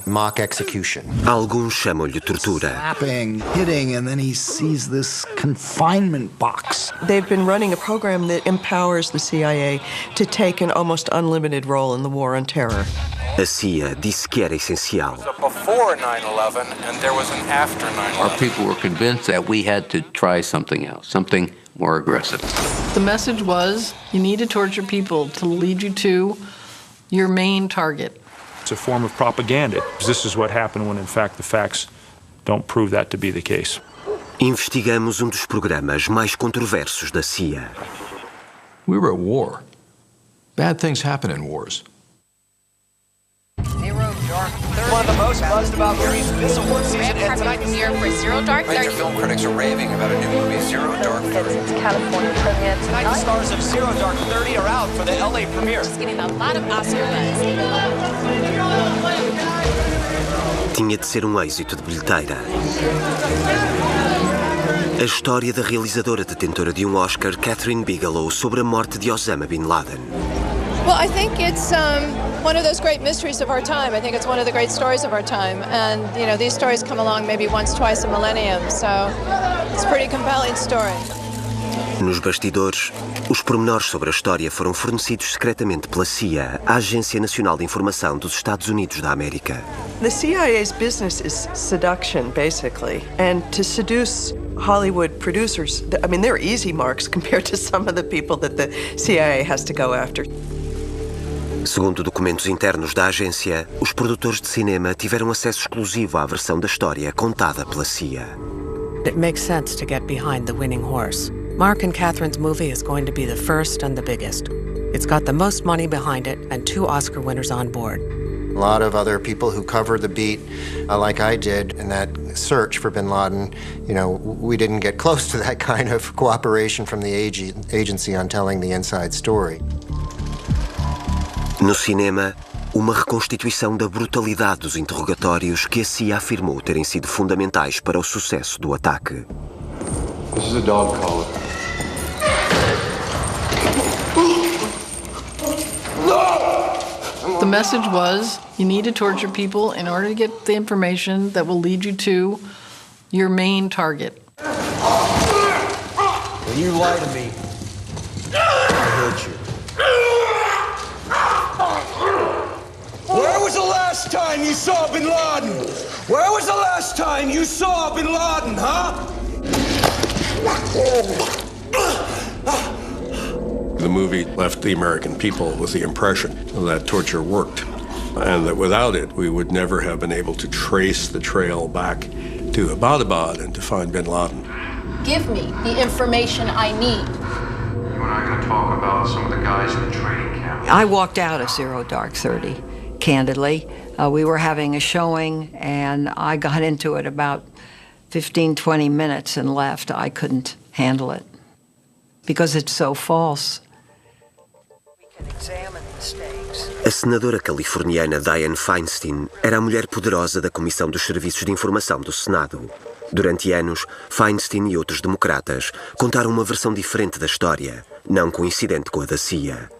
mock execution. Alguns chamam-lhe tortura. Slapping, hitting, and then he sees this confinement box. They've been running a program that empowers the CIA to take an almost unlimited role in the war on terror. A CIA disse que era essencial. Before 9/11 and there was an after 9/11. Our people were convinced that we had to try something else, something more aggressive. The message was, you need to torture people to lead you to your main target. It's a form of propaganda. This is what happened when, in fact, the facts don't prove that to be the case. Investigamos dos programas mais controversos da CIA. We were at war. Bad things happen in wars. One of the most buzzed about movies this award season, and tonight premiere for Zero Dark 30. major film critics are raving about a new movie, Zero Dark 30. California premiere Tonight, the stars of Zero Dark 30 are out for the LA premiere. It's getting a lot of Oscar buzz. Tinha de ser êxito de bilheteira. A história da realizadora detentora de Oscar, Catherine Bigelow, sobre a morte de Osama Bin Laden. Well, I think it's one of those great mysteries of our time. I think it's one of the great stories of our time. And, you know, these stories come along maybe once, twice a millennium. So it's a pretty compelling story. Nos bastidores, os pormenores sobre a história foram fornecidos secretamente pela CIA, a Agência Nacional de Informação dos Estados Unidos da América. The CIA's business is seduction, basically. And to seduce Hollywood producers, I mean, they're easy marks compared to some of the people that the CIA has to go after. Segundo documentos internos da agência, os produtores de cinema tiveram acesso exclusivo à versão da história contada pela CIA. It makes sense to get behind the winning horse. Mark and Catherine's movie is going to be the first and the biggest. It's got the most money behind it and 2 Oscar winners on board. A lot of other people who covered the beat, like I did, in that search for bin Laden, you know, we didn't get close to that kind of cooperation from the agency on telling the inside story. No cinema, uma reconstituição da brutalidade dos interrogatórios que a CIA afirmou terem sido fundamentais para o sucesso do ataque. This is a dog collar. The message was, you need to torture people in order to get the information that will lead you to your main target. When you lie to me, I hurt you. Where was the last time you saw bin Laden? Where was the last time you saw bin Laden, huh? The movie left the American people with the impression that torture worked, and that without it, we would never have been able to trace the trail back to Abbottabad and to find bin Laden. Give me the information I need. You and I are going to talk about some of the guys in the training camp. I walked out of Zero Dark 30, candidly. We were having a showing, and I got into it about 15, 20 minutes and left. I couldn't handle it because it's so false. A senadora californiana Dianne Feinstein era a mulher poderosa da Comissão dos Serviços de Informação do Senado. Durante anos, Feinstein e outros democratas contaram uma versão diferente da história, não coincidente com a da CIA.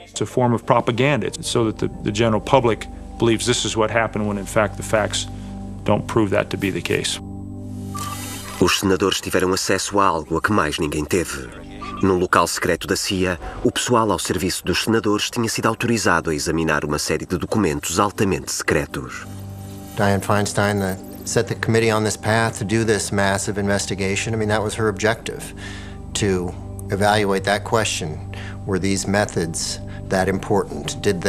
It's a form of propaganda so that the general public believes this is what happened when, in fact, the facts don't prove that to be the case. Os senadores tiveram acesso a algo a que mais ninguém teve. Num local secreto da CIA, o pessoal ao serviço dos senadores tinha sido autorizado a examinar uma série de documentos altamente secretos. Dianne Feinstein set the committee on this path to do this massive investigation. I mean, that was her objective, to evaluate that question. Were these methods that important? Did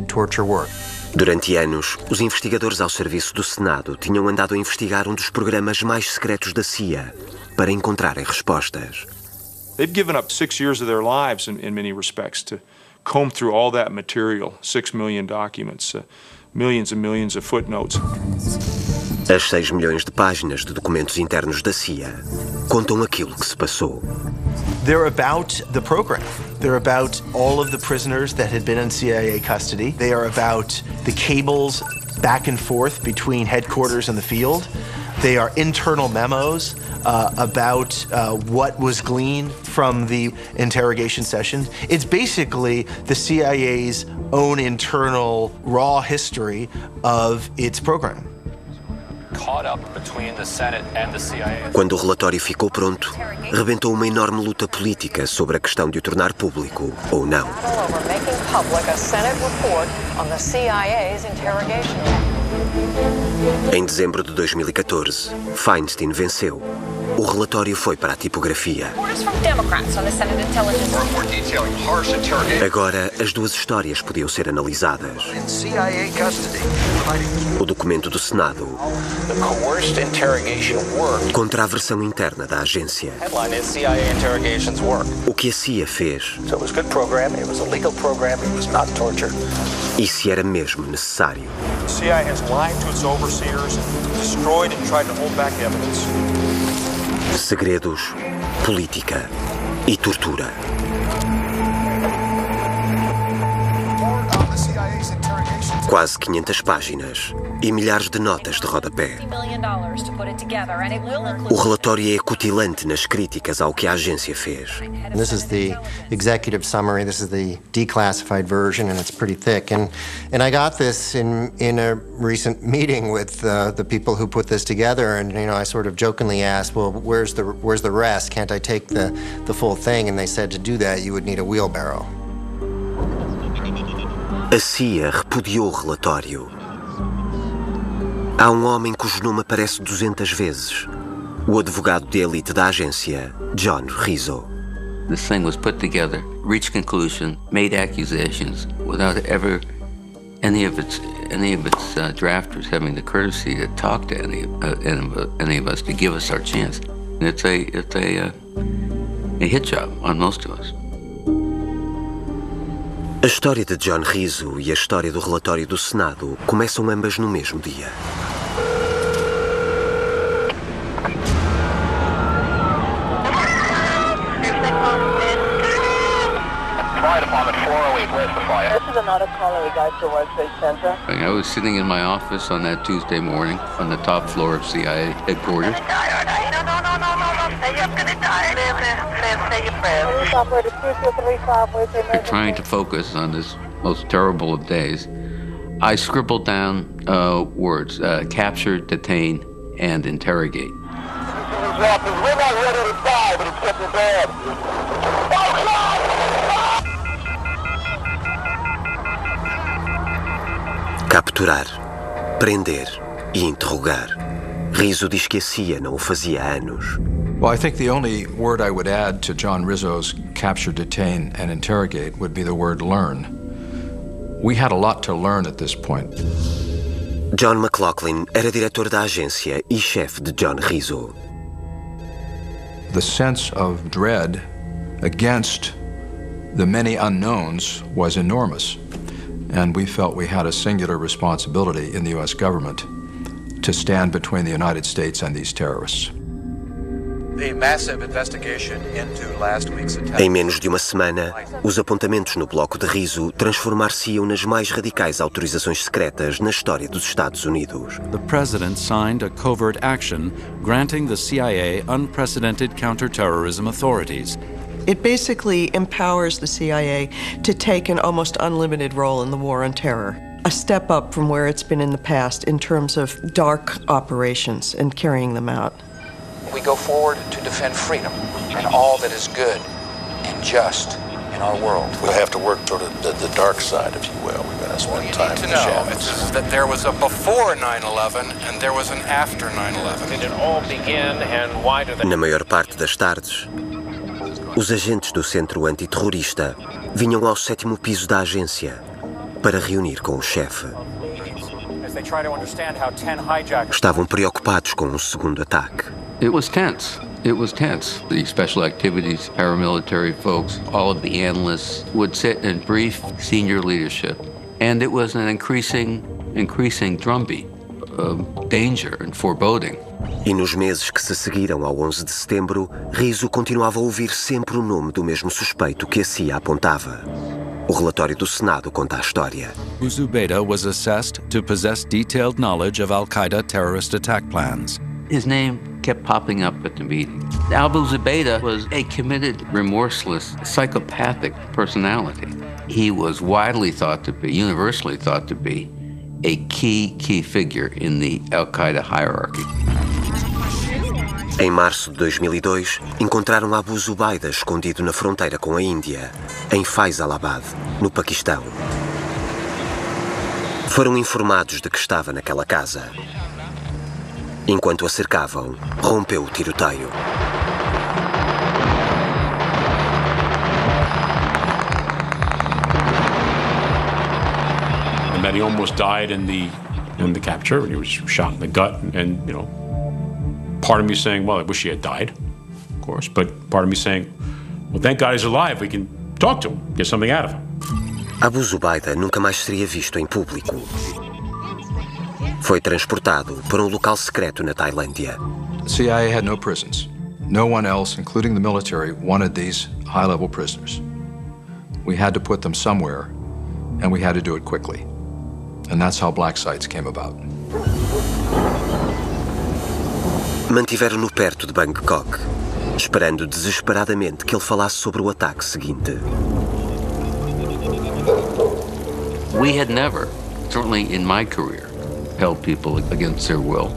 torture work? Durante anos, os investigadores ao serviço do Senado tinham andado a investigar dos programas mais secretos da CIA para encontrarem respostas. They've given up 6 years of their lives in many respects to comb through all that material, 6 million documents, millions and millions of footnotes. As 6 milhões de páginas de documentos internos da CIA contam aquilo que se passou. They're about the program. They're about all of the prisoners that had been in CIA custody. They are about the cables back and forth between headquarters and the field. They are internal memos about what was gleaned from the interrogation sessions. It's basically the CIA's own internal raw history of its program. Quando o relatório ficou pronto, rebentou uma enorme luta política sobre a questão de o tornar público ou não. Em dezembro de 2014, Feinstein venceu. O relatório foi para a tipografia. Agora, as duas histórias podiam ser analisadas. O documento do Senado contra a versão interna da agência. O que a CIA fez e se era mesmo necessário. The CIA has lied to its overseers, destroyed and tried to hold back evidence. Segredos, política e tortura. Quase 500 páginas e milhares de notas de rodapé. O relatório é acutilante nas críticas ao que a agência fez. This is the executive summary. This is the declassified version, and it's pretty thick. And I got this in a recent meeting with the people who put this together. And I sort of jokingly asked, "Well, where's the rest? Can't I take the full thing?" And they said to do that, you would need a wheelbarrow. A CIA repudiou o relatório. Há um homem cujo nome aparece 200 vezes. O advogado de elite da agência, John Rizzo. This thing was put together, reached conclusion, made accusations without ever any of its drafters having the courtesy to talk to any of us to give us our chance. And it's a hit job on most of us. A história de John Rizzo e a história do relatório do Senado começam ambas no mesmo dia. I was sitting in my office on that Tuesday morning on the top floor of CIA headquarters. Trying to focus on this most terrible of days. I scribbled down words, capture, detain, and interrogate. We're not ready to die, but it's getting bad. Capturar, prender e interrogar. Rizzo diz que a CIA não o fazia há anos. Well, I think the only word I would add to John Rizzo's capture, detain, and interrogate would be the word learn. We had a lot to learn at this point. John McLaughlin era diretor da agência e chefe de John Rizzo. The sense of dread against the many unknowns was enormous, and we felt we had a singular responsibility in the U.S. government to stand between the United States and these terrorists. The massive investigation into last week's attack. Em menos de uma semana, os apontamentos no bloco de Rizzo transformar-se-iam nas mais radicais autorizações secretas na história dos Estados Unidos. The president signed a covert action granting the CIA unprecedented counterterrorism authorities. It basically empowers the CIA to take an almost unlimited role in the war on terror, a step up from where it's been in the past in terms of dark operations and carrying them out. We go forward to defend freedom and all that is good and just in our world. We'll have to work toward the dark side, if you will. We're going to spend time in the shadows. Is that there was a before 9/11 and there was an after 9/11. Did it all begin and why do they... Na maior parte das tardes, os agentes do Centro Antiterrorista vinham ao 7º piso da agência para reunir com o chefe. Estavam preocupados com um segundo ataque. It was tense. It was tense. The special activities, paramilitary folks, all of the analysts would sit and brief senior leadership. And it was an increasing drumbeat of danger and foreboding. E nos meses que se seguiram ao 11 de setembro, Rizzo continuava a ouvir sempre o nome do mesmo suspeito que a CIA apontava. O relatório do Senado conta a história. Zubaydah was assessed to possess detailed knowledge of Al-Qaeda terrorist attack plans. his name kept popping up at the meeting. Abu Zubaydah was a committed, remorseless, psychopathic personality. He was widely thought to be, universally thought to be, a key figure in the Al-Qaeda hierarchy. Em março de 2002, encontraram Abu Zubaydah escondido na fronteira com a Índia, em Faisalabad, no Paquistão. Foram informados de que estava naquela casa. Enquanto a cercavam, rompeu o tiroteio. And then he almost died in the capture, and he was shot in the gut. And you know, part of me saying, well, I wish he had died, of course. But part of me saying, well, thank God he's alive. We can talk to him, get something out of him. Abu Zubaydah nunca mais seria visto em público. Foi transportado para um local secreto na Tailândia. The CIA had no prisons. No one else, including the military, wanted these high-level prisoners. We had to put them somewhere, and we had to do it quickly. And that's how black sites came about. Mantiveram-no perto de Bangkok, esperando desesperadamente que ele falasse sobre o ataque seguinte. We had never, certainly in my career, held people against their will.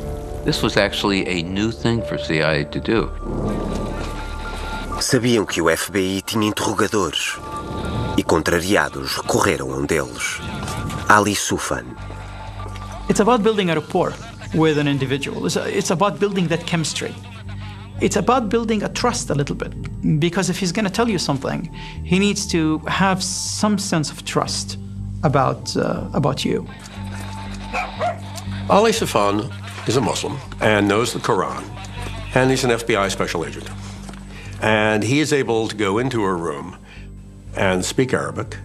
This was actually a new thing for CIA to do. Sabiam que o FBI tinha interrogadores e, contrariados, recorreram a um deles, Ali Soufan. It's about building a rapport with an individual. It's about building that chemistry. It's about building a trust a little bit, because if he's going to tell you something, he needs to have some sense of trust about you. Ali Soufan is a Muslim and knows the Quran, and he's an FBI special agent. And he is able to go into a room and speak Arabic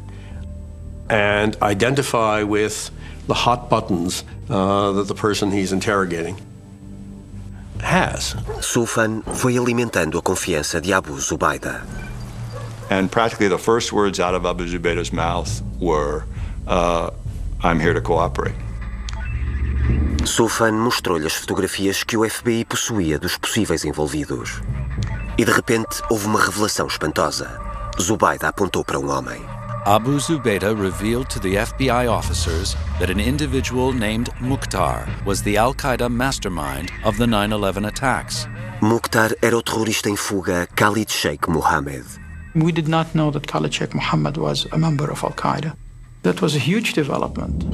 and identify with the hot buttons that the person he's interrogating has. Soufan foi alimentando a confiança de Abu Zubaydah. And practically the first words out of Abu Zubaydah's mouth were, I'm here to cooperate. Soufan mostrou-lhe as fotografias que o FBI possuía dos possíveis envolvidos. E de repente houve uma revelação espantosa. Zubaydah apontou para um homem. Abu Zubaydah revealed to the FBI officers that an individual named Mukhtar was the Al-Qaeda mastermind of the 9/11 attacks. Mukhtar era o terrorista em fuga Khalid Sheikh Mohammed. We did not know that Khalid Sheikh Mohammed was a member of Al-Qaeda. That was a huge development.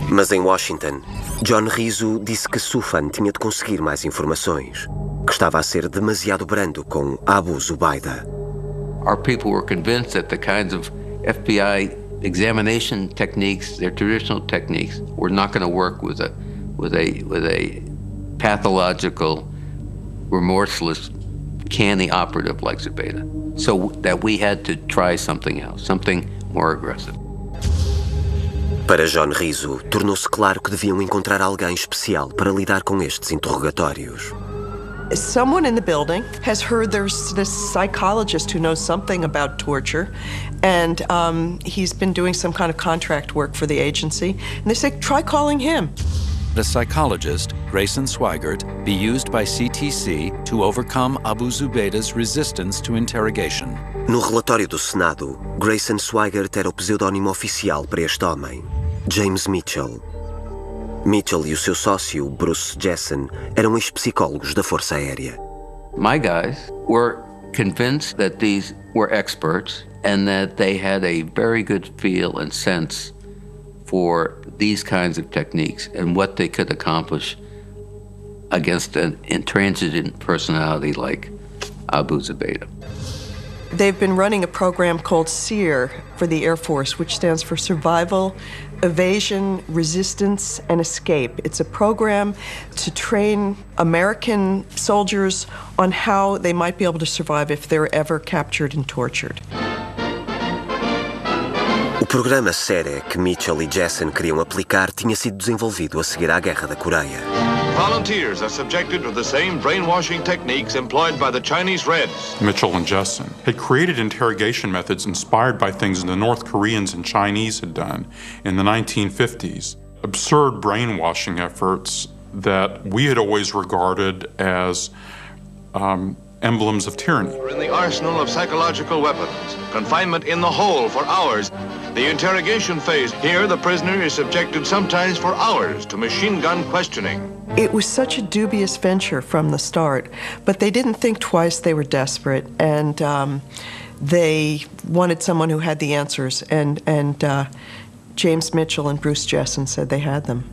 Mas em Washington, John Rizzo disse que Soufan tinha de conseguir mais informações, que estava a ser demasiado brando com Abu Zubaydah. Our people were convinced that the kinds of FBI examination techniques, their traditional techniques, were not going to work with a pathological, remorseless, canny operative like Zubaydah. So that we had to try something else, something more aggressive. Para John Rizzo, tornou-se claro que deviam encontrar alguém especial para lidar com estes interrogatórios. Someone in the building has heard there's this psychologist who knows something about torture, and he's been doing some kind of contract work for the agency. And they say, try calling him. The psychologist, Grayson Swigert, be used by CTC to overcome Abu Zubaydah's resistance to interrogation. No relatório do Senado, Grayson Swigert era o pseudónimo oficial para este homem, James Mitchell. Mitchell e o seu sócio, Bruce Jessen, eram ex-psicólogos da Força Aérea. My guys were convinced that these were experts and that they had a very good feel and sense for these kinds of techniques and what they could accomplish against an intransigent personality like Abu Zubaydah. They've been running a program called SEER for the Air Force, which stands for Survival, Evasion, Resistance, and Escape. It's a program to train American soldiers on how they might be able to survive if they're ever captured and tortured. O programa SERE que Mitchell e Jessen queriam aplicar tinha sido desenvolvido a seguir à Guerra da Coreia. Volunteers are subjected to the same brainwashing techniques employed by the Chinese Reds. Mitchell and Jessen had created interrogation methods inspired by things the North Koreans and Chinese had done in the 1950s. absurd brainwashing efforts that we had always regarded as emblems of tyranny. In the arsenal of psychological weapons, confinement in the hole for hours, the interrogation phase. Here, the prisoner is subjected sometimes for hours to machine gun questioning. It was such a dubious venture from the start, but they didn't think twice. They were desperate, and they wanted someone who had the answers, and James Mitchell and Bruce Jessen said they had them.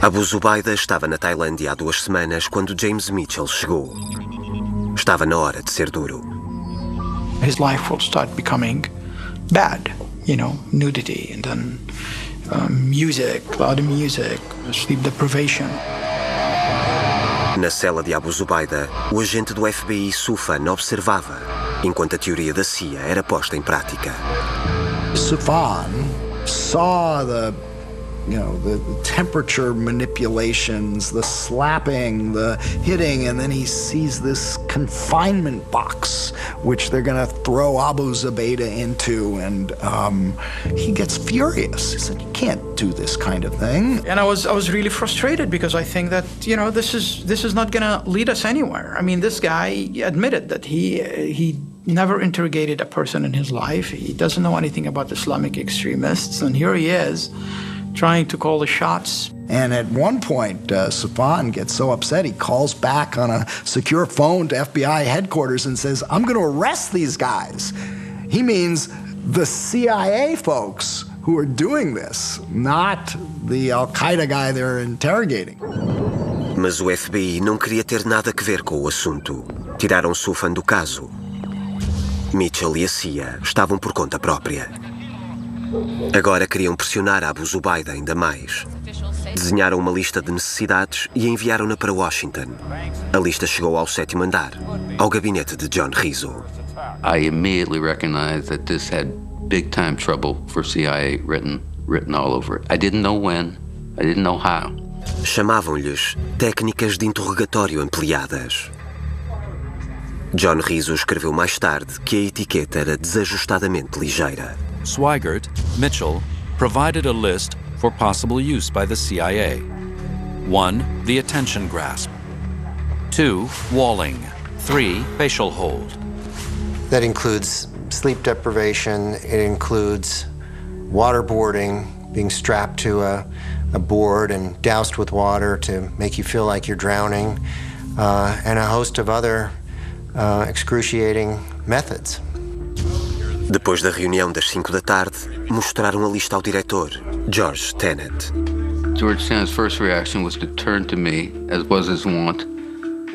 Abu Zubaydah estava na Tailândia há 2 semanas quando James Mitchell chegou. Estava na hora de ser duro. His life will start becoming bad, you know, nudity, and then music, loud music, sleep deprivation. Na cela de Abu Zubaydah, o agente do FBI Sufan observava, enquanto a teoria da CIA era posta em prática. Sufan saw the temperature manipulations, the slapping, the hitting, and then he sees this confinement box, which they're going to throw Abu Zubaydah into, and he gets furious. He said, "You can't do this kind of thing." And I was really frustrated because I think that, you know, this is not going to lead us anywhere. I mean, this guy admitted that he never interrogated a person in his life. He doesn't know anything about Islamic extremists, and here he is, trying to call the shots. And at one point, Sufan gets so upset, he calls back on a secure phone to FBI headquarters and says, "I'm going to arrest these guys." He means the CIA folks who are doing this, not the Al-Qaeda guy they're interrogating. Mas o FBI não queria ter nada a ver com o assunto. Tiraram Sufan do caso. Mitchell e a CIA estavam por conta própria. Agora queriam pressionar Abu Zubaydah ainda mais. Desenharam uma lista de necessidades e enviaram-na para Washington. A lista chegou ao 7º andar, ao gabinete de John Rizzo. I immediately recognized that this had big-time trouble for CIA written all over it. I didn't know when, I didn't know how. Chamavam-lhes técnicas de interrogatório ampliadas. John Rizzo escreveu mais tarde que a etiqueta era desajustadamente ligeira. Swigert, Mitchell, provided a list for possible use by the CIA. 1. The attention grasp. 2. Walling. 3. Facial hold. That includes sleep deprivation, it includes waterboarding, being strapped to a board and doused with water to make you feel like you're drowning, and a host of other excruciating methods. Depois da reunião das 5 da tarde, mostraram a lista ao diretor, George Tenet. George Tenet's first reaction was to turn to me, as was his wont,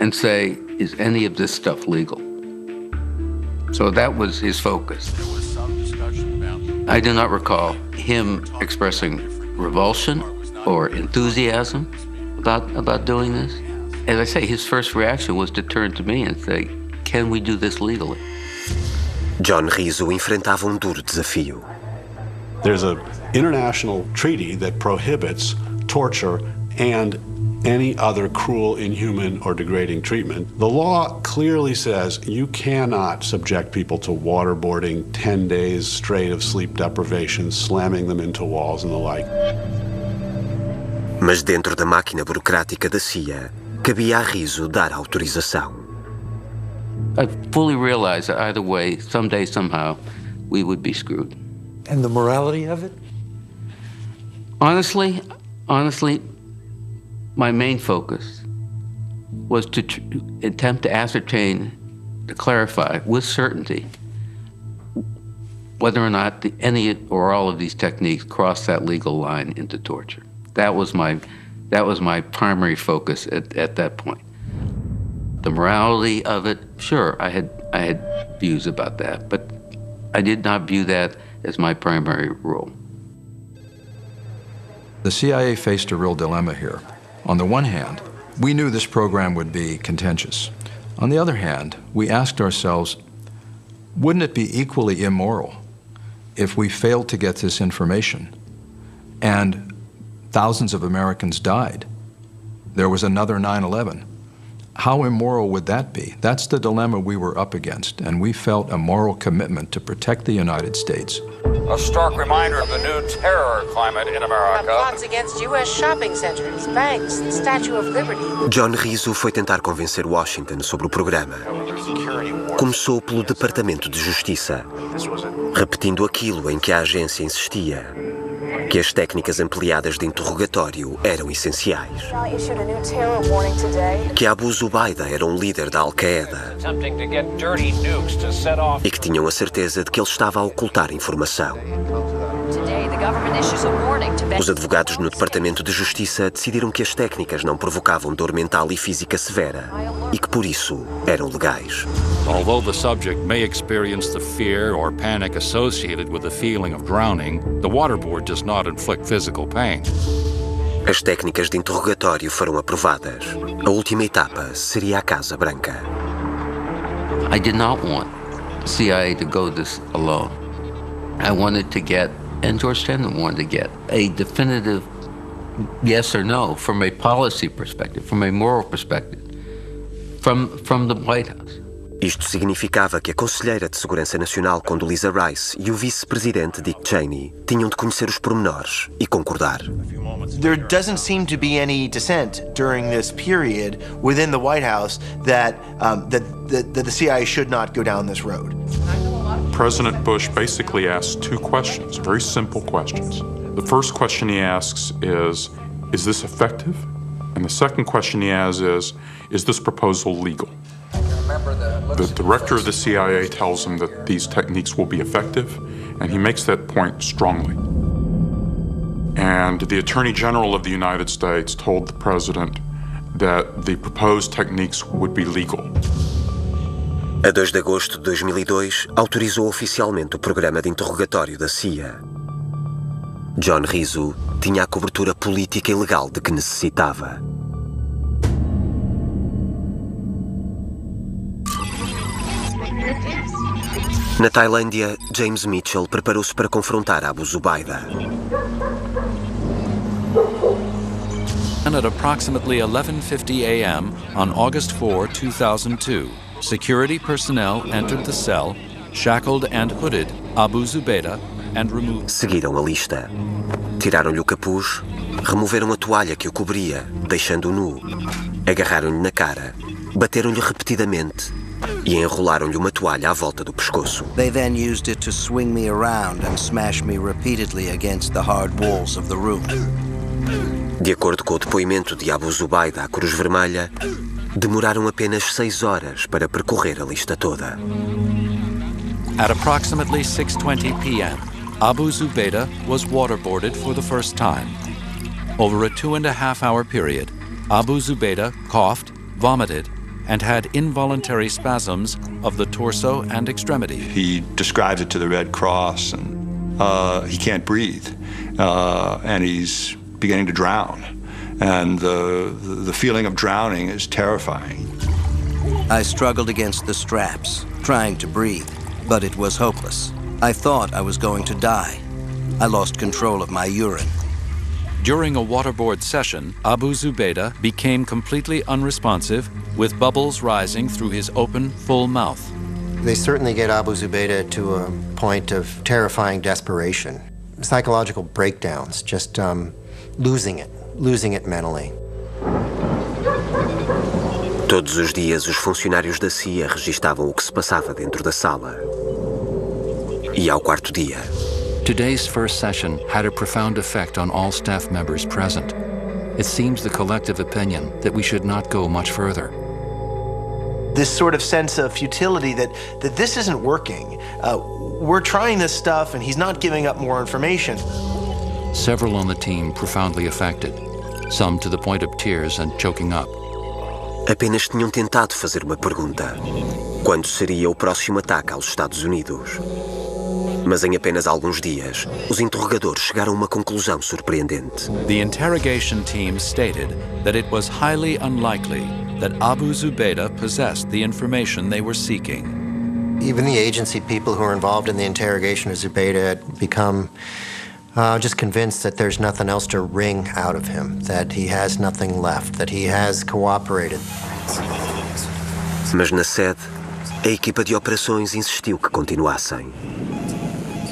and say, "Is any of this stuff legal?" So that was his focus. I do not recall him expressing revulsion or enthusiasm about doing this. As I say, his first reaction was to turn to me and say, "Can we do this legally?" John Rizzo enfrentava duro desafio. There's an international treaty that prohibits torture and any other cruel, inhuman, or degrading treatment. The law clearly says you cannot subject people to waterboarding, 10 days straight of sleep deprivation, slamming them into walls and the like. Mas dentro da máquina burocrática da CIA, cabia a Rizzo dar autorização. I fully realized that either way, someday, somehow, we would be screwed. And the morality of it? Honestly, my main focus was to attempt to ascertain, to clarify with certainty, whether or not any or all of these techniques cross that legal line into torture. That was my primary focus at that point. The morality of it, sure, I had views about that, but I did not view that as my primary role. The CIA faced a real dilemma here. On the one hand, we knew this program would be contentious. On the other hand, we asked ourselves, wouldn't it be equally immoral if we failed to get this information and thousands of Americans died? There was another 9/11. How immoral would that be? That's the dilemma we were up against, and we felt a moral commitment to protect the United States. A stark reminder of the new terror climate in America. Plots against U.S. shopping centers, banks, the Statue of Liberty. John Rizzo foi tentar convencer Washington sobre o programa. Começou pelo Departamento de Justiça, repetindo aquilo em que a agência insistia, que as técnicas ampliadas de interrogatório eram essenciais, que Abu Zubaydah era um líder da Al-Qaeda e que tinham a certeza de que ele estava a ocultar informação. Os advogados no Departamento de Justiça decidiram que as técnicas não provocavam dor mental e física severa e que, por isso, eram legais. Although the subject may experience the fear or panic associated with the feeling of drowning, the waterboard does not inflict physical pain. As técnicas de interrogatório foram aprovadas. A última etapa seria a Casa Branca. I did not want the CIA to go this alone. I wanted to get, and George Tenet wanted to get, a definitive yes or no from a policy perspective, from a moral perspective, from the White House. Isto significava que a Conselheira de Segurança Nacional Condoleezza Rice e o Vice-Presidente Dick Cheney tinham de conhecer os pormenores e concordar. There doesn't seem to be any dissent during this period within the White House that the CIA should not go down this road. President Bush basically asks two questions, very simple questions. The first question he asks is this effective? And the second question he has is this proposal legal? The director of the CIA tells him that these techniques will be effective, and he makes that point strongly. And the Attorney General of the United States told the President that the proposed techniques would be legal. A 2 de agosto de 2002, autorizou oficialmente o programa de interrogatório da CIA. John Rizzo tinha a cobertura política e legal de que necessitava. Na Tailândia, James Mitchell preparou-se para confrontar Abu Zubaydah. And at approximately 11:50 a.m. on August 4, 2002, security personnel entered the cell, shackled and hooded Abu Zubaydah and removed. Seguiram a lista. Tiraram-lhe o capuz, removeram a toalha que o cobria, deixando-o nu. Agarraram-lhe na cara, bateram-lhe repetidamente e enrolaram-lhe uma toalha à volta do pescoço. They then used it to swing me around and smash me repeatedly against the hard walls of the room. De acordo com o depoimento de Abu Zubaydah à Cruz Vermelha, demoraram apenas 6 horas para percorrer a lista toda. At approximately 6:20 p.m., Abu Zubaydah was waterboarded for the first time. Over a 2.5-hour period, Abu Zubaydah coughed, vomited, and had involuntary spasms of the torso and extremity. He describes it to the Red Cross, and he can't breathe, and he's beginning to drown. And the feeling of drowning is terrifying. I struggled against the straps, trying to breathe, but it was hopeless. I thought I was going to die. I lost control of my urine. During a waterboard session, Abu Zubaydah became completely unresponsive, with bubbles rising through his open, full mouth. They certainly get Abu Zubaydah to a point of terrifying desperation. Psychological breakdowns, just losing it mentally. Todos os dias, os funcionários da CIA registavam o que se passava dentro da sala. E ao quarto dia, today's first session had a profound effect on all staff members present. It seems the collective opinion that we should not go much further. This sort of sense of futility that this isn't working. We're trying this stuff and he's not giving up more information. Several on the team profoundly affected, some to the point of tears and choking up. Apenas tinham tentado fazer uma pergunta. Quando seria o próximo ataque aos Estados Unidos? Mas em apenas alguns dias, os interrogadores chegaram a uma conclusão surpreendente. The interrogation team stated that it was highly unlikely that Abu Zubaydah possessed the information they were seeking. Even the agency people who were involved in the interrogation of Zubaydah had become just convinced that there's nothing else to wring out of him, that he has nothing left, that he has cooperated. Mas na sede, a equipa de operações insistiu que continuassem.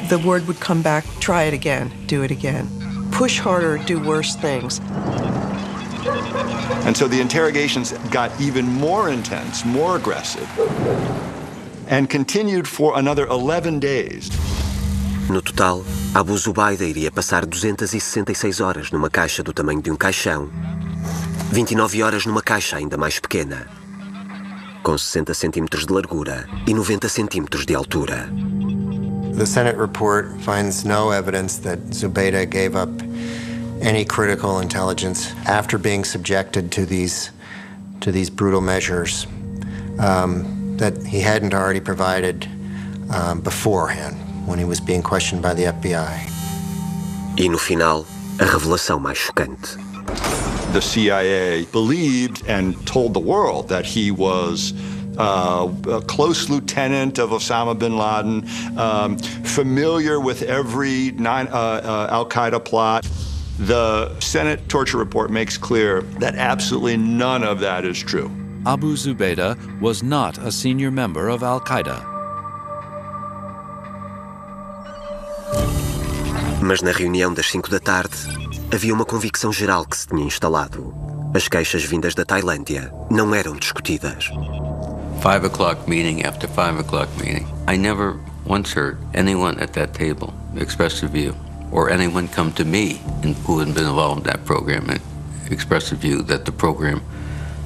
The word would come back, try it again, do it again. Push harder, do worse things. And so the interrogations got even more intense, more aggressive, and continued for another 11 days. No total, Abu Zubaydah iria passar 266 horas numa caixa do tamanho de um caixão, 29 horas numa caixa ainda mais pequena, com 60 centímetros de largura e 90 centímetros de altura. The Senate report finds no evidence that Zubaydah gave up any critical intelligence after being subjected to these brutal measures that he hadn't already provided beforehand when he was being questioned by the FBI. E no final, a revelação mais chocante. The CIA believed and told the world that he was a close lieutenant of Osama bin Laden, familiar with every Al-Qaeda plot. The Senate torture report makes clear that absolutely none of that is true. Abu Zubaydah was not a senior member of Al-Qaeda. Mas na reunião das 5 da tarde, havia uma convicção geral que se tinha instalado. As queixas vindas da Tailândia não eram discutidas. 5 o'clock meeting after 5 o'clock meeting. I never once heard anyone at that table express a view, or anyone come to me who had been involved in that program and express a view that the program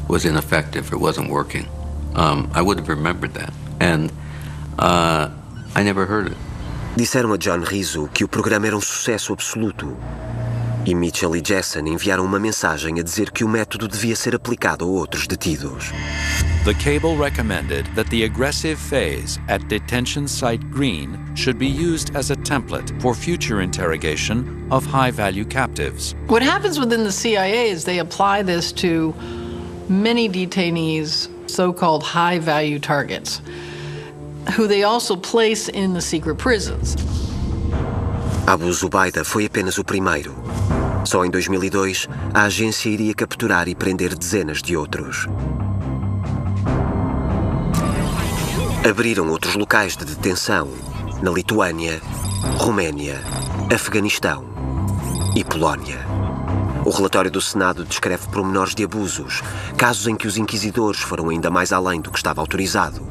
was ineffective, it wasn't working. I would have remembered that, and I never heard it. Disseram a John Rizzo que o programa era um sucesso absoluto. E Mitchell e Jessen enviaram uma mensagem a dizer que o método devia ser aplicado a outros detidos. The cable recommended that the aggressive phase at detention site Green should be used as a template for future interrogation of high-value captives. What happens within the CIA is they apply this to many detainees, so-called high-value targets, who they also place in the secret prisons. Abu Zubaydah foi apenas o primeiro. Só em 2002, a agência iria capturar e prender dezenas de outros. Abriram outros locais de detenção na Lituânia, Roménia, Afeganistão e Polónia. O relatório do Senado descreve pormenores de abusos, casos em que os inquisidores foram ainda mais além do que estava autorizado.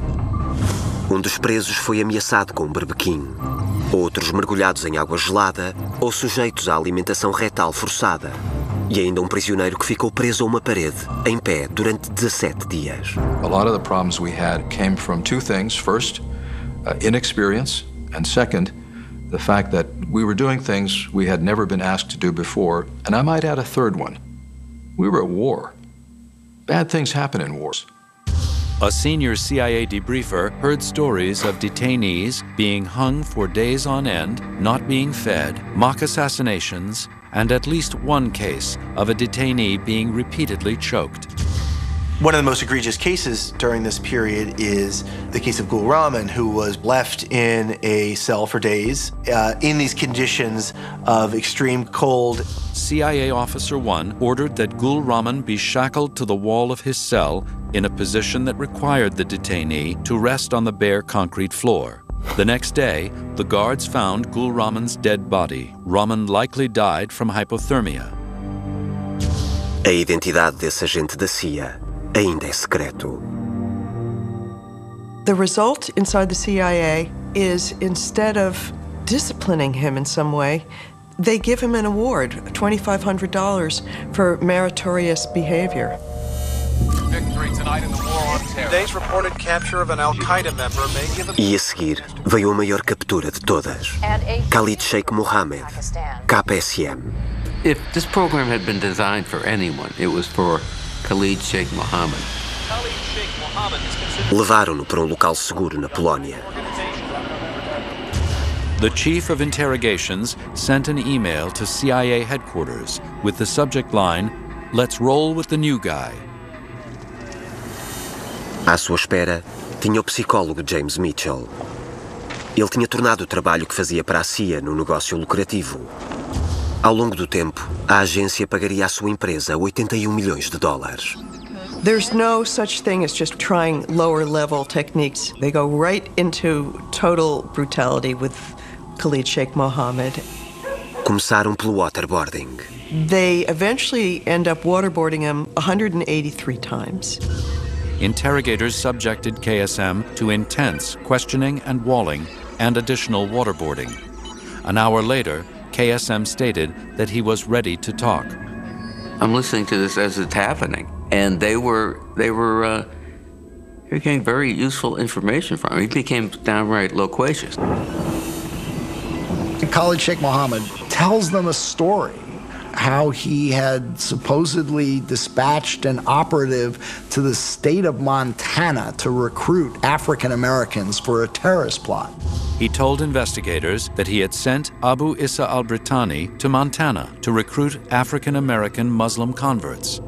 Um dos presos foi ameaçado com um berbequim, outros mergulhados em água gelada ou sujeitos à alimentação retal forçada, e ainda um prisioneiro que ficou preso a uma parede, em pé, durante 17 dias. A lot of the problems we had came from two things. First, inexperience, and second, the fact that we were doing things we had never been asked to do before, and I might add a third one. We were at war. Bad things happen in wars. A senior CIA debriefer heard stories of detainees being hung for days on end, not being fed, mock assassinations, and at least one case of a detainee being repeatedly choked. One of the most egregious cases during this period is the case of Gul Rahman, who was left in a cell for days in these conditions of extreme cold. CIA Officer 1 ordered that Gul Rahman be shackled to the wall of his cell in a position that required the detainee to rest on the bare concrete floor. The next day, the guards found Gul Rahman's dead body. Rahman likely died from hypothermia. A identidade desse agente da CIA ainda é secreto. The result inside the CIA is, instead of disciplining him in some way, they give him an award, $2,500 for meritorious behavior. Victory tonight in the war on terror. Today's reported capture of an Al-Qaeda member may give E a seguir veio a maior captura de todas. Khalid Sheikh Mohammed, KPSM. If this program had been designed for anyone, it was for Khalid Sheikh Mohammed. Levaram-no para um local seguro na Polónia. The chief of interrogations sent an email to CIA headquarters with the subject line, "Let's roll with the new guy." À sua espera, tinha o psicólogo James Mitchell. Ele tinha tornado o trabalho que fazia para a CIA num negócio lucrativo. Ao longo do tempo, a agência pagaria à sua empresa $81 milhões. There's no such thing as just trying lower-level techniques. They go right into total brutality with Khalid Sheikh Mohammed. Começaram pelo waterboarding. They eventually end up waterboarding him 183 times. Interrogators subjected KSM to intense questioning and walling and additional waterboarding. An hour later, KSM stated that he was ready to talk. I'm listening to this as it's happening, and they were getting very useful information from him. He became downright loquacious. Khalid Sheikh Mohammed tells them a story, how he had supposedly dispatched an operative to the state of Montana to recruit African Americans for a terrorist plot. He told investigators that he had sent Abu Issa al-Britani to Montana to recruit African American Muslim converts.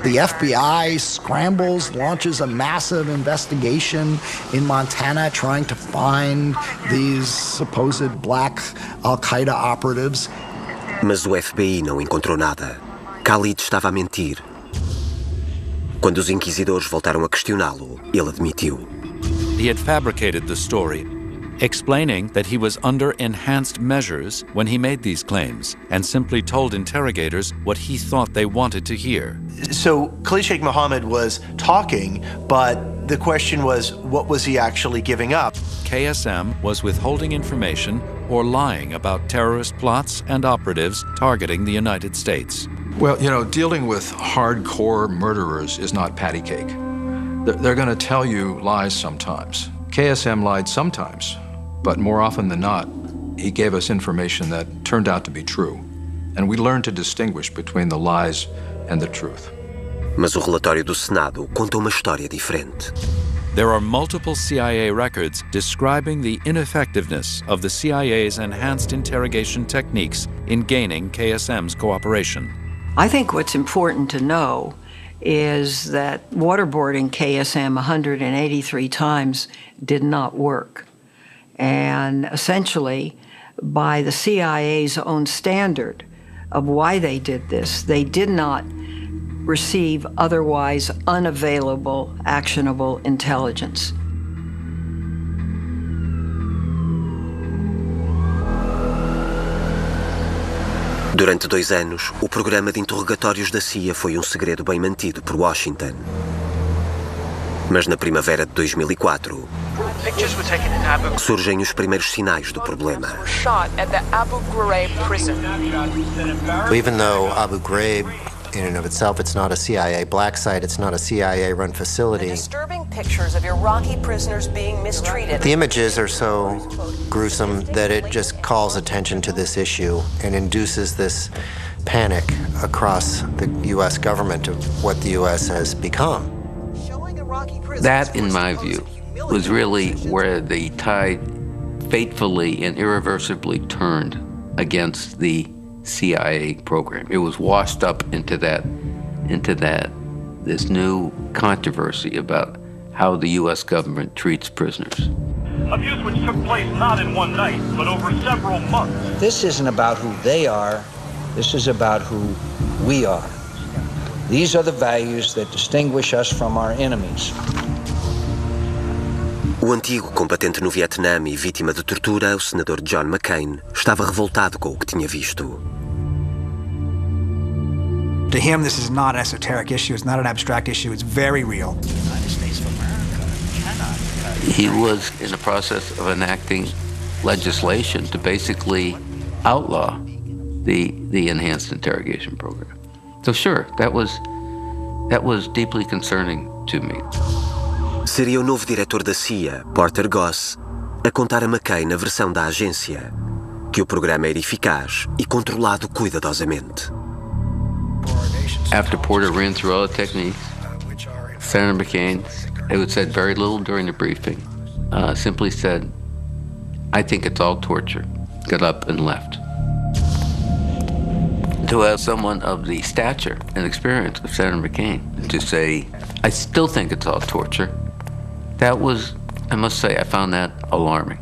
The FBI scrambles, launches a massive investigation in Montana trying to find these supposed black Al-Qaeda operatives. Mas o FBI não encontrou nada. Khalid estava a mentir. Quando os inquisidores voltaram a questioná-lo, ele admitiu. He had fabricated the story, explaining that he was under enhanced measures when he made these claims, and simply told interrogators what he thought they wanted to hear. So Khalid Sheikh Mohammed was talking, but the question was, what was he actually giving up? KSM was withholding information or lying about terrorist plots and operatives targeting the United States. Well, you know, dealing with hardcore murderers is not patty cake. They're going to tell you lies sometimes. KSM lied sometimes, but more often than not, he gave us information that turned out to be true. And we learned to distinguish between the lies and the truth. Mas o relatório do Senado conta uma história diferente. There are multiple CIA records describing the ineffectiveness of the CIA's enhanced interrogation techniques in gaining KSM's cooperation. I think what's important to know is that waterboarding KSM 183 times did not work. And essentially, by the CIA's own standard of why they did this, they did not receive otherwise unavailable, actionable intelligence. Durante 2 anos, o programa de interrogatórios da CIA foi um segredo bem mantido por Washington. Mas na primavera de 2004, surgem os primeiros sinais do problema. Even though Abu Ghraib, in and of itself, it's not a CIA black site, it's not a CIA-run facility. Disturbing pictures of Iraqi prisoners being mistreated. The images are so gruesome that it just calls attention to this issue and induces this panic across the U.S. government of what the U.S. has become. That, in my view, was really where the tide fatefully and irreversibly turned against the CIA program. It was washed up into this new controversy about how the U.S. government treats prisoners. Abuse which took place not in one night, but over several months. This isn't about who they are, this is about who we are. These are the values that distinguish us from our enemies. O antigo combatente no Vietnã e vítima de tortura, o senador John McCain, estava revoltado com o que tinha visto. To him, this is not an esoteric issue, it's not an abstract issue, it's very real. He was in the process of enacting legislation to basically outlaw the enhanced interrogation program. So sure, that was deeply concerning to me. Seria o novo diretor da CIA, Porter Goss, a contar a McCain a versão da agência, que o programa era eficaz e controlado cuidadosamente. After Porter ran through all the techniques, Senator McCain, who said very little during the briefing, simply said, "I think it's all torture," got up and left. To have someone of the stature and experience of Senator McCain to say, "I still think it's all torture," that was, I must say, I found that alarming.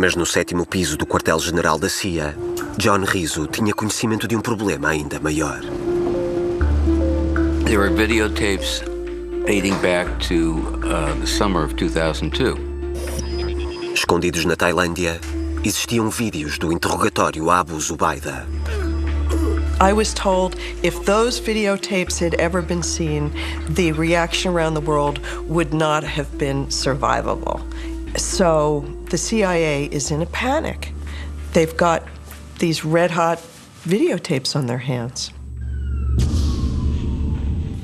Mas no 7º piso do quartel-general da CIA, John Rizzo tinha conhecimento de um problema ainda maior. There were videotapes dating back to the summer of 2002. Escondidos na Tailândia, existiam vídeos do interrogatório a Abu Zubaydah. I was told if those videotapes had ever been seen, the reaction around the world would not have been survivable. So the CIA is in a panic. They've got these red-hot videotapes on their hands.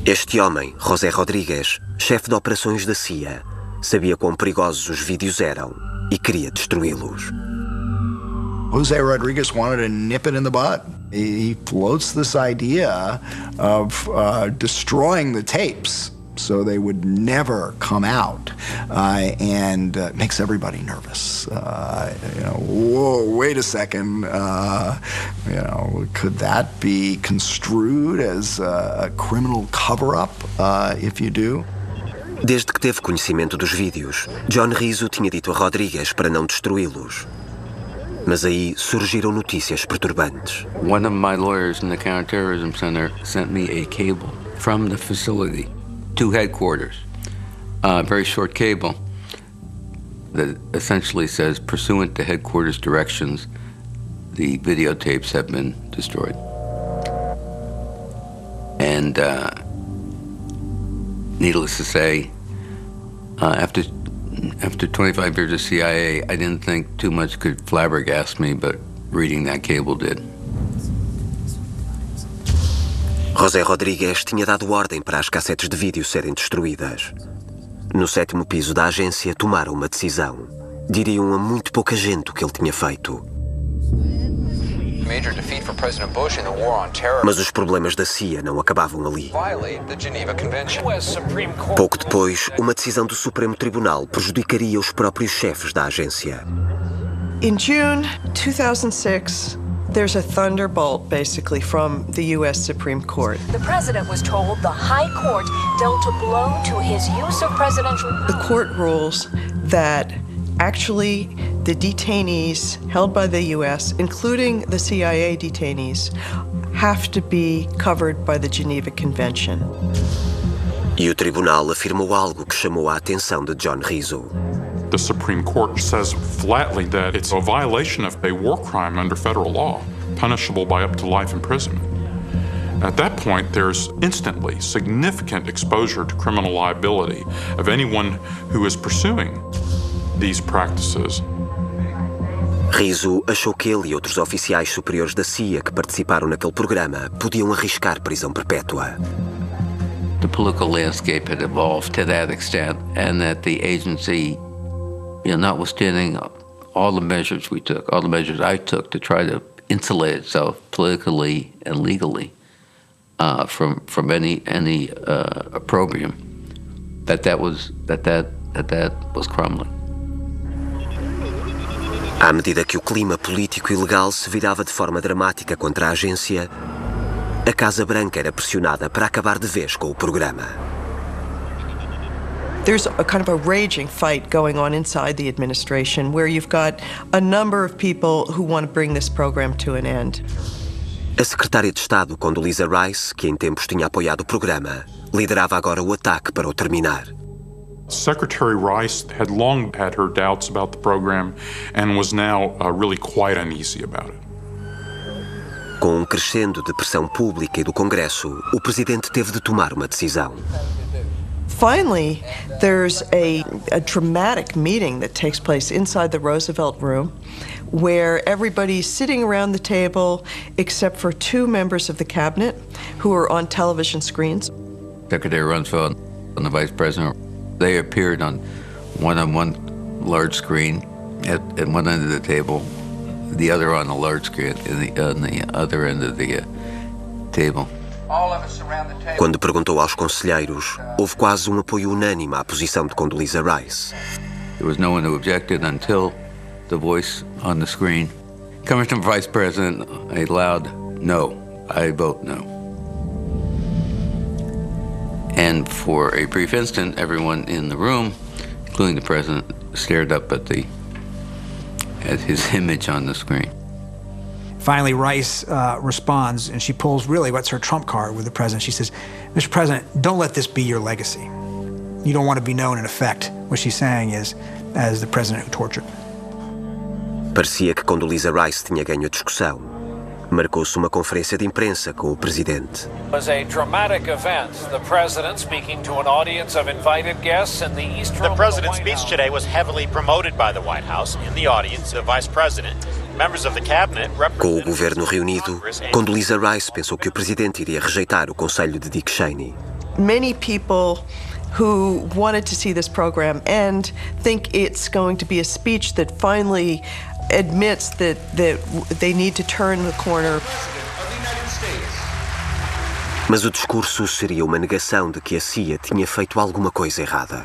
Este homem, José Rodrigues, chefe de operações da CIA, sabia quão perigosos os vídeos eram e queria destruí-los. Jose Rodriguez wanted to nip it in the bud. He floats this idea of destroying the tapes so they would never come out, and makes everybody nervous. Whoa, wait a second. Could that be construed as a criminal cover-up if you do? Desde que teve conhecimento dos vídeos, John Rizzo tinha dito a Rodrigues para não destruí-los. Mas aí surgiram notícias perturbantes. One of my lawyers in the Counterterrorism Center sent me a cable from the facility to headquarters, a very short cable that essentially says, pursuant to headquarters directions, the videotapes have been destroyed. And needless to say, after 25 years of CIA, I didn't think too much could flabbergast me, but reading that cable did. José Rodrigues tinha dado ordem para as cassetes de vídeo serem destruídas. No 7º piso da agência, tomaram uma decisão. Diriam a muito pouca gente o que ele tinha feito. Major defeat for President Bush in the war on terror. Mas os problemas da CIA não acabavam ali. Violate the Geneva Convention. Pouco depois, uma decisão do Supremo Tribunal prejudicaria os próprios chefes da agência. In June 2006, there's a thunderbolt, basically, from the U.S. Supreme Court. The president was told the High Court dealt a blow to his use of presidential power. The court rules that actually the detainees held by the U.S., including the CIA detainees, have to be covered by the Geneva Convention. E o tribunal afirmou algo que chamou a atenção de John Rizzo. The Supreme Court says flatly that it's a violation of a war crime under federal law, punishable by up to life imprisonment. At that point, there's instantly significant exposure to criminal liability of anyone who is pursuing these practices. Rizzo achou que ele e outros oficiais superiores da CIA que participaram naquele programa podiam arriscar prisão perpétua. The political landscape had evolved to that extent, and that the agency, notwithstanding all the measures we took, all the measures I took to try to insulate itself politically and legally from any opprobrium, that was crumbling. À medida que o clima político e legal se virava de forma dramática contra a agência, a Casa Branca era pressionada para acabar de vez com o programa. There's a kind of a raging fight going on inside the administration where you've got a number of people who want to bring this program to an end. A secretária de Estado, Condoleezza Rice, que em tempos tinha apoiado o programa, liderava agora o ataque para o terminar. Secretary Rice had long had her doubts about the program and was now really quite uneasy about it. Com um crescendo de pressão pública e do Congresso, o presidente teve de tomar uma decisão. Finally, there's a dramatic meeting that takes place inside the Roosevelt Room where everybody's sitting around the table except for two members of the cabinet who are on television screens. Secretary Rumsfeld and the Vice President, they appeared on one large screen at one end of the table, the other on the large screen on the other end of the table. Quando perguntou aos conselheiros, houve quase um apoio unânime à posição de Condoleezza Rice. There was no one who objected until the voice on the screen, coming from Vice President, a loud no. I vote no. And for a brief instant, everyone in the room, including the president, stared up at the at his image on the screen. Finally, Rice responds, and she pulls really what's her trump card with the president. She says, Mr. President, don't let this be your legacy. You don't want to be known, in effect. What she's saying is, as the president who tortured. Parecia que Condoleezza Rice tinha ganho a discussão. Marcou-se uma conferência de imprensa com o presidente. It was a dramatic event. The president speaking to an audience of invited guests in the East Room. The president's speech today was heavily promoted by the White House. In the audience, the vice president, members of the cabinet, Com o governo reunido, Condoleezza Rice pensou que o presidente iria rejeitar o conselho de Dick Cheney. Many people who wanted to see this program end think it's going to be a speech that finally admits that they need to turn the corner. Mas o discurso seria uma negação de que a CIA tinha feito alguma coisa errada.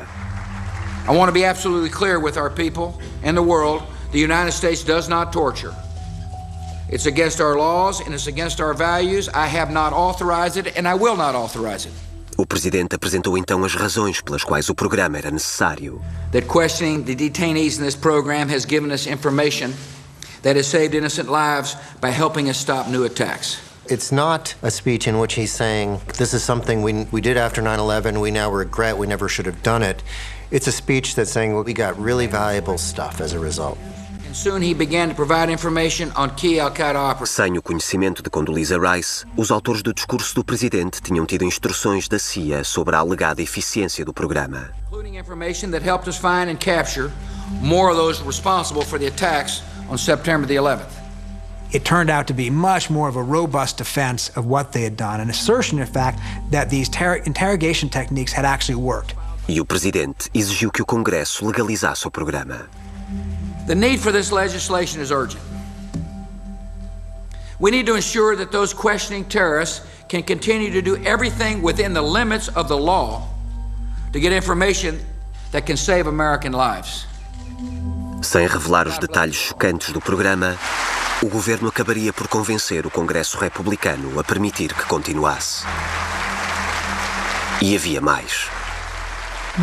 I want to be absolutely clear with our people and the world. The United States does not torture. It's against our laws and it's against our values. I have not authorized it and I will not authorize it. O presidente apresentou então as razões pelas quais o programa era necessário. That questioning the detainees in this program has given us information that has saved innocent lives by helping us stop new attacks. It's not a speech in which he's saying, this is something we did after 9/11, we now regret, we never should have done it. It's a speech that's saying, well, we got really valuable stuff as a result. And soon he began to provide information on key Al-Qaeda operatives. Sem o conhecimento de Condoleezza Rice, os autores do discurso do presidente tinham tido instruções da CIA sobre a alegada eficiência do programa. Including information that helped us find and capture more of those responsible for the attacks on September the 11th. It turned out to be much more of a robust defense of what they had done, an assertion, in fact, that these interrogation techniques had actually worked. E o presidente exigiu que o Congresso legalizasse o programa. The need for this legislation is urgent. We need to ensure that those questioning terrorists can continue to do everything within the limits of the law to get information that can save American lives. Sem revelar os detalhes chocantes do programa, o governo acabaria por convencer o Congresso republicano a permitir que continuasse. E havia mais.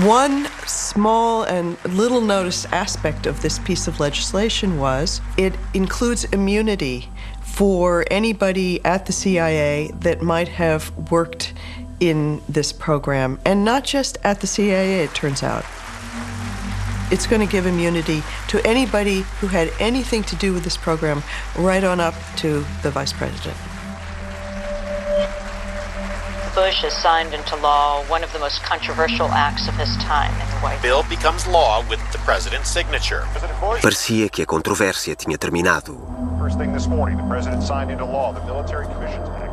One small and little noticed aspect of this piece of legislation was it includes immunity for anybody at the CIA that might have worked in this program, and not just at the CIA, it turns out. It's going to give immunity to anybody who had anything to do with this program, right on up to the vice president. Bush has signed into law one of the most controversial acts of his time in the White House. Bill becomes law with the president's signature. Parecia que a controvérsia tinha terminado. First thing this morning, the president signed into law the Military Commissions Act.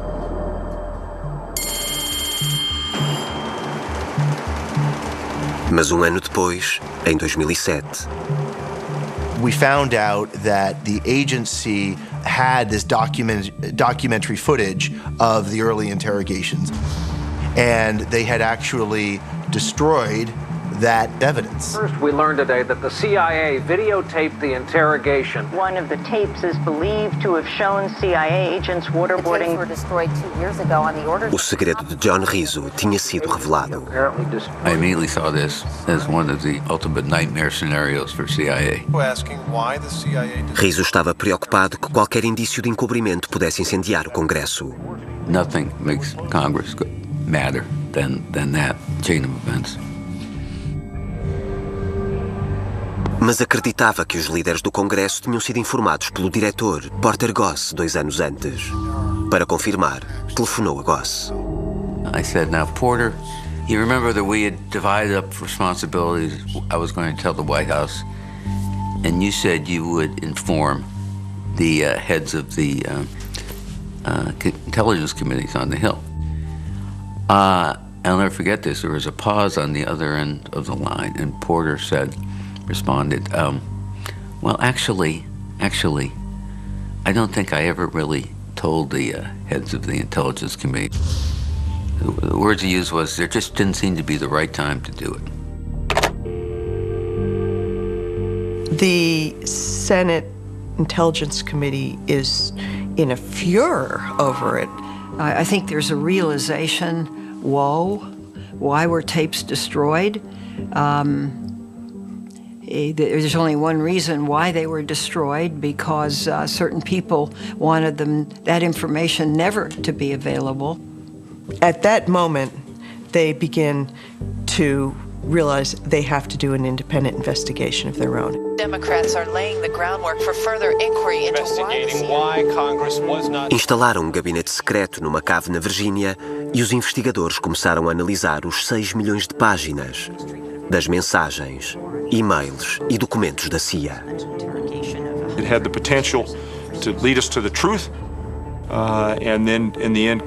Mas um ano depois, em 2007, we found out that the agency had this documentary footage of the early interrogations, and they had actually destroyed that evidence. First, we learned today that the CIA videotaped the interrogation. One of the tapes is believed to have shown CIA agents waterboarding. The tapes were destroyed 2 years ago on the orders. O segredo de John Rizzo tinha sido revelado. I immediately saw this as one of the ultimate nightmare scenarios for CIA. Asking why the CIA did... Rizzo estava preocupado que qualquer indício de encobrimento pudesse incendiar o Congresso. Nothing makes Congress madder than that chain of events. Mas acreditava que os líderes do Congresso tinham sido informados pelo diretor, Porter Goss, 2 anos antes. Para confirmar, telefonou a Goss. I said, now, Porter, you remember that we had divided up responsibilities. I was going to tell the White House, and you said you would inform the heads of the intelligence committees on the Hill. I'll never forget this. There was a pause on the other end of the line, and Porter responded, well, actually, I don't think I ever really told the heads of the intelligence committee. The words he used was, there just didn't seem to be the right time to do it. The Senate Intelligence Committee is in a furor over it. I think there's a realization, whoa, why were tapes destroyed? There's only one reason why they were destroyed, because certain people wanted that information never to be available. At that moment, they begin to realize they have to do an independent investigation of their own. Democrats are laying the groundwork for further inquiry into why Congress was not... Instalaram um gabinete secreto numa cave na Virgínia e os investigadores começaram a analisar os 6 milhões de páginas das mensagens, e-mails e documentos da CIA. It had the potential to lead us to the truth, and then in the end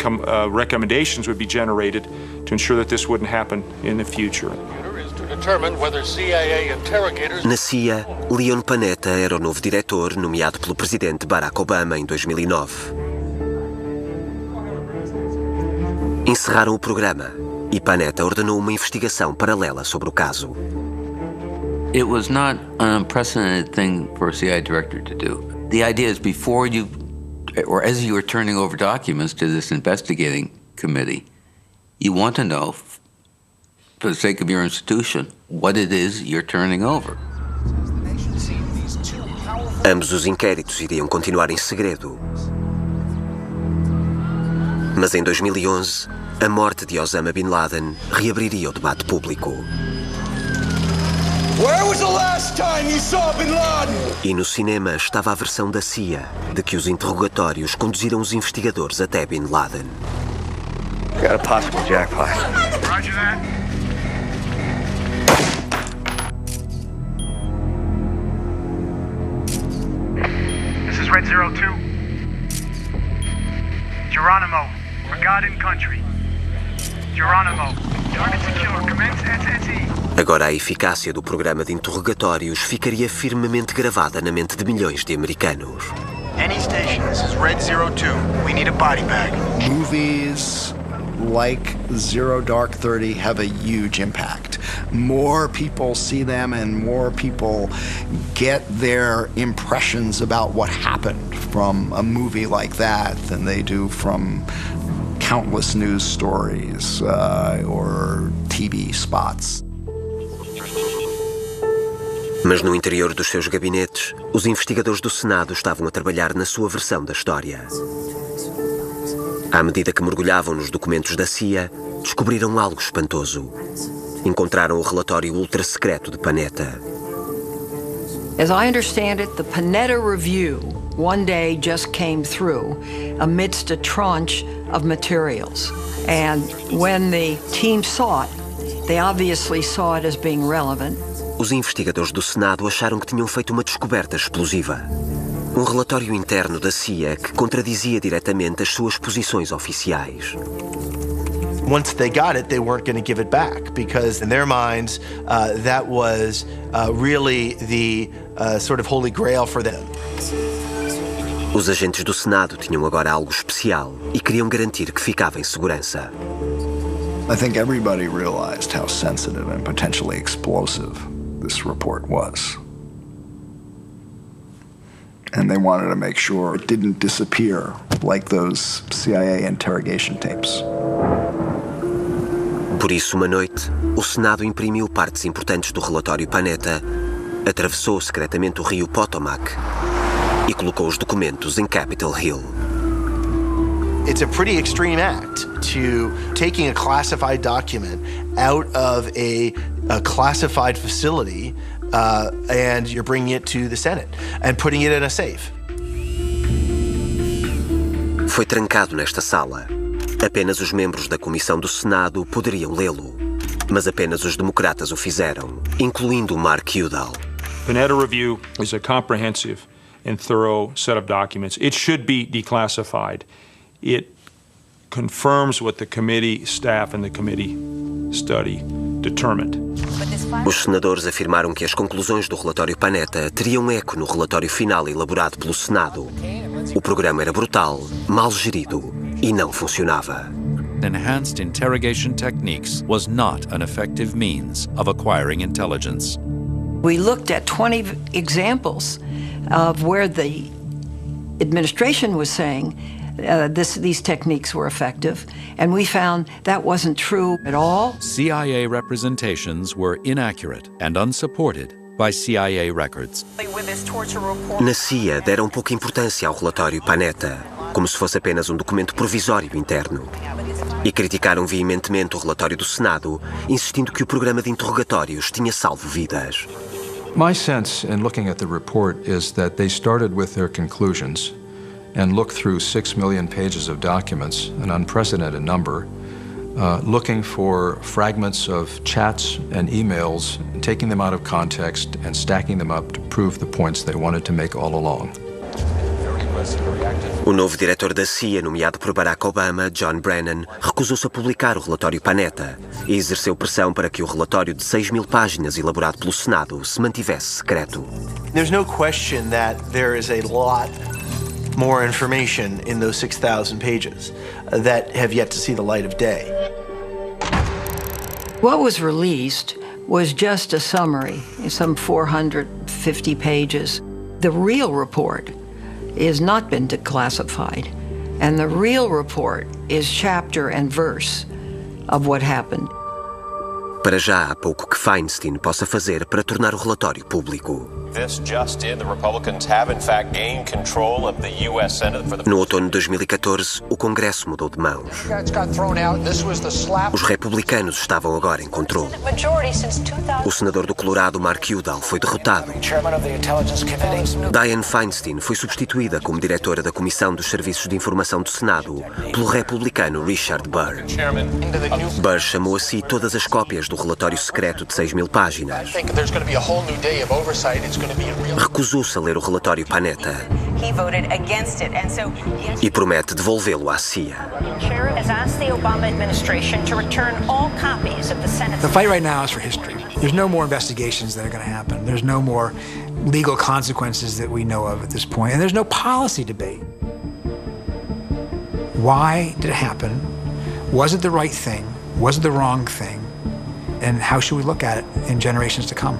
recommendations would be generated to ensure that this wouldn't happen in the future. Na CIA, Leon Panetta era o novo diretor nomeado pelo presidente Barack Obama em 2009. Encerraram o programa e Panetta ordenou uma investigação paralela sobre o caso. It was not an unprecedented thing for a CIA director to do. The idea is before you, or as you are turning over documents to this investigating committee, you want to know, for the sake of your institution, what it is you're turning over. Ambos os inquéritos iriam continuar em segredo. Mas em 2011, a morte de Osama Bin Laden reabriria o debate público. Where was the last time you saw Bin Laden? E no cinema estava a versão da CIA de que os interrogatórios conduziram os investigadores até Bin Laden. Got a possible jackpot. Roger that. This is Red 02. Geronimo, Forgotten Country. Geronimo, target secure, commence SSE. Agora a eficácia do programa de interrogatórios ficaria firmemente gravada na mente de milhões de americanos. Any station, this is Red 02. We need a body bag. Movies like Zero Dark 30 have a huge impact. More people see them and more people get their impressions about what happened from a movie like that than they do from countless news stories or TV spots. Mas no interior dos seus gabinetes, os investigadores do Senado estavam a trabalhar na sua versão da história. À medida que mergulhavam nos documentos da CIA, descobriram algo espantoso. Encontraram o relatório ultra-secreto de Panetta. As I understand it, the Panetta Review one day just came through amidst a tranche of materials. And when the team saw it, they obviously saw it as being relevant. Os investigadores do Senado acharam que tinham feito uma descoberta explosiva. Um relatório interno da CIA que contradizia diretamente as suas posições oficiais. Once they got it, they weren't going to give it back because in their minds, that was really the sort of holy grail for them. Os agentes do Senado tinham agora algo especial e queriam garantir que ficava em segurança. I think everybody realized how sensitive and potentially explosive this report was. And they wanted to make sure it didn't disappear like those CIA interrogation tapes. Por isso, uma noite, o Senado imprimiu partes importantes do relatório Panetta, atravessou secretamente o rio Potomac e colocou os documentos em Capitol Hill. It's a pretty extreme act to taking a classified document out of a classified facility and you're bringing it to the Senate and putting it in a safe. Foi trancado nesta sala. Apenas os membros da comissão do Senado poderiam lê-lo. Mas apenas os democratas o fizeram, incluindo Mark Udall. Panetta Review is a comprehensive and thorough set of documents. It should be declassified. It confirms what the committee staff and the committee study determined. Os senadores afirmaram que as conclusões do relatório Panetta teriam eco no relatório final elaborado pelo Senado. O programa era brutal, mal gerido e não funcionava. Enhanced interrogation techniques was not an effective means of acquiring intelligence. We looked at 20 examples of where the administration was saying these techniques were effective, and we found that wasn't true at all. CIA representations were inaccurate and unsupported by CIA records. Na CIA deram pouca importância ao relatório Panetta, como se fosse apenas um documento provisório interno. E criticaram veementemente o relatório do Senado, insistindo que o programa de interrogatórios tinha salvo vidas. My sense in looking at the report is that they started with their conclusions and looked through 6 million pages of documents, an unprecedented number, looking for fragments of chats and emails, taking them out of context and stacking them up to prove the points they wanted to make all along. O novo diretor da CIA, nomeado por Barack Obama, John Brennan, recusou-se a publicar o relatório Panetta e exerceu pressão para que o relatório de 6.000 páginas elaborado pelo Senado se mantivesse secreto. There's no question that there is a lot more information in those 6,000 pages that have yet to see the light of day. What was released was just a summary, some 450 pages. The real report has not been declassified, and the real report is chapter and verse of what happened. Para já há pouco que Feinstein possa fazer para tornar o relatório público. This just in, the Republicans have in fact gained control of the U.S. Senate for the... No outono de 2014, o Congresso mudou de mãos. Os republicanos estavam agora em controle. O senador do Colorado, Mark Udall, foi derrotado. Dianne Feinstein foi substituída como diretora da Comissão dos Serviços de Informação do Senado pelo republicano Richard Burr. Burr chamou a si todas as cópias do relatório secreto de 6.000 páginas. Recusou-se a ler o relatório Panetta e promete devolvê-lo à CIA. The fight right now is for history. There's no more investigations that are going to happen. There's no more legal consequences that we know of at this point. And there's no policy debate. Why did it happen? Was it the right thing? Was it the wrong thing? And how should we look at it in generations to come?